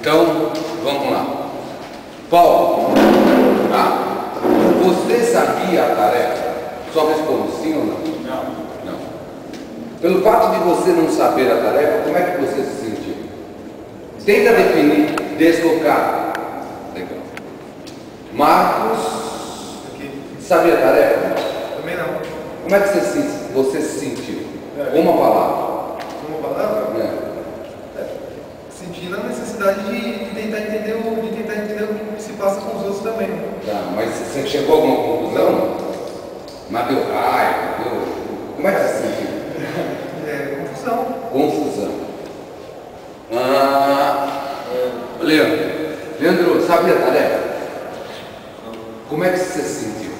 Então, vamos lá. Paulo, tá? Você sabia a tarefa? Só responde sim ou não? Não. Não. Pelo fato de você não saber a tarefa, como é que você se sentiu? Tenta definir, deslocar. Legal. Marcos, sabia a tarefa? Também não. Como é que você se sentiu? Uma palavra. Uma palavra? É. Sentindo a necessidade de tentar entender o que se passa com os outros também. Tá, mas você chegou a alguma conclusão? Mas deu raiva, deu... Como é que você se sentiu? Confusão. Confusão. Leandro, sabia a tarefa? Como é que você se sentiu?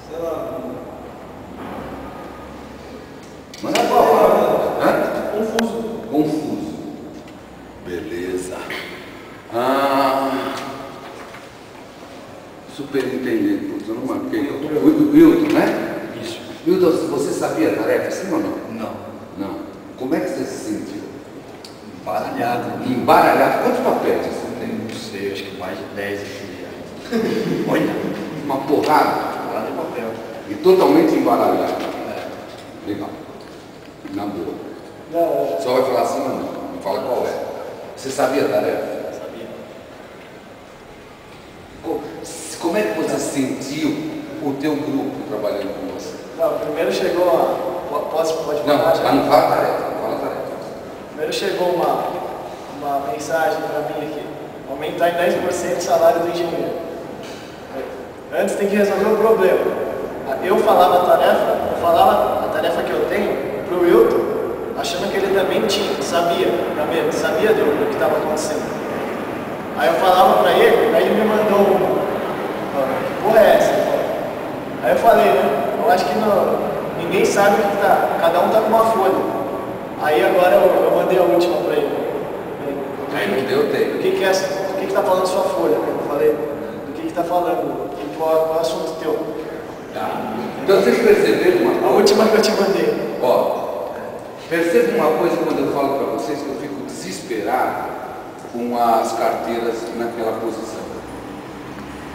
Sei lá. Manda qual palavra? Confuso. Confuso. Beleza. Superintendente, putz, eu não marquei. Wilton, né? Isso. Wilton, você sabia a tarefa, sim ou não? Não. Não. Como é que você se sentiu? Embaralhado. Embaralhado? Quantos papéis você tem? Não sei, acho que mais de 10 aqui já. Olha. Uma porrada? Lá de papel. E totalmente embaralhado. É. Legal. Na boa. Não. Só vai falar assim ou não? Não fala qual é. Você sabia a tarefa? Sabia. Como é que você sentiu o teu grupo trabalhando com você? Não, primeiro chegou a... Pode Não, falar? mas não fala tarefa, não fala tarefa. Primeiro chegou uma mensagem para mim aqui. Aumentar em 10% o salário do engenheiro. Antes tem que resolver o problema. Eu falava a tarefa que eu tenho para o Wilton, achando que ele também sabia do que estava acontecendo. Aí eu falava para ele, aí ele me mandou que porra é essa? Aí eu falei, né? Eu acho que ninguém sabe o que tá, cada um tá com uma folha. Aí agora eu mandei a última para ele. Aí não deu tempo. Do que está falando sua folha? Eu falei, do que está falando? Qual é o assunto teu? Tá. Então vocês perceberam uma coisa? A última que eu te mandei. Ó, perceba uma coisa quando eu falo para vocês que eu fico desesperado com as carteiras naquela posição.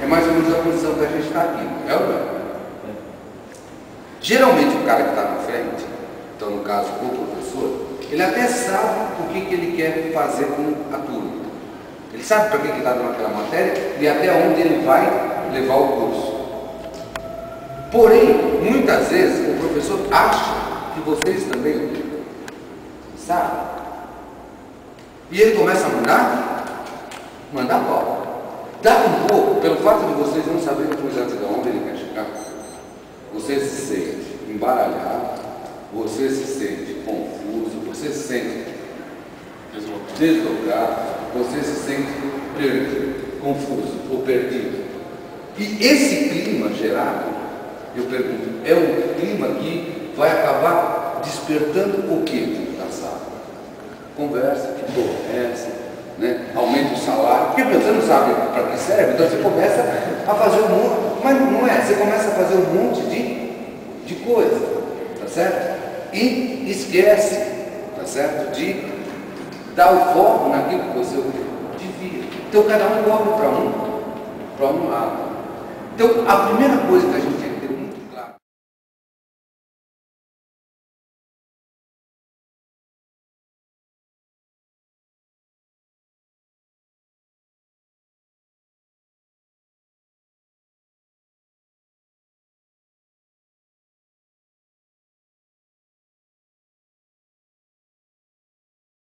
É mais ou menos a posição que a gente está aqui, não é ou não? Geralmente o cara que está na frente, então no caso o professor, ele até sabe o que ele quer fazer com a turma. Ele sabe para que ele está dando aquela matéria e até onde ele vai levar o curso. Porém, muitas vezes o professor acha que vocês também sabem. E ele começa a mandar pau. Dá um pouco, pelo fato de vocês não saberem de onde ele quer chegar, você se sente embaralhado, você se sente confuso, você se sente deslocado, você se sente perdido, confuso ou perdido. E esse clima gerado, eu pergunto, é um clima que vai acabar despertando o que da sala? Conversa, que porra é essa? Né? Aumenta o salário, porque você não sabe para que serve, então você começa a fazer um monte, mas não é, você começa a fazer um monte de coisa, tá certo? E esquece, tá certo? De dar o foco naquilo que você devia. Então cada um corre para um lado. Então a primeira coisa que a gente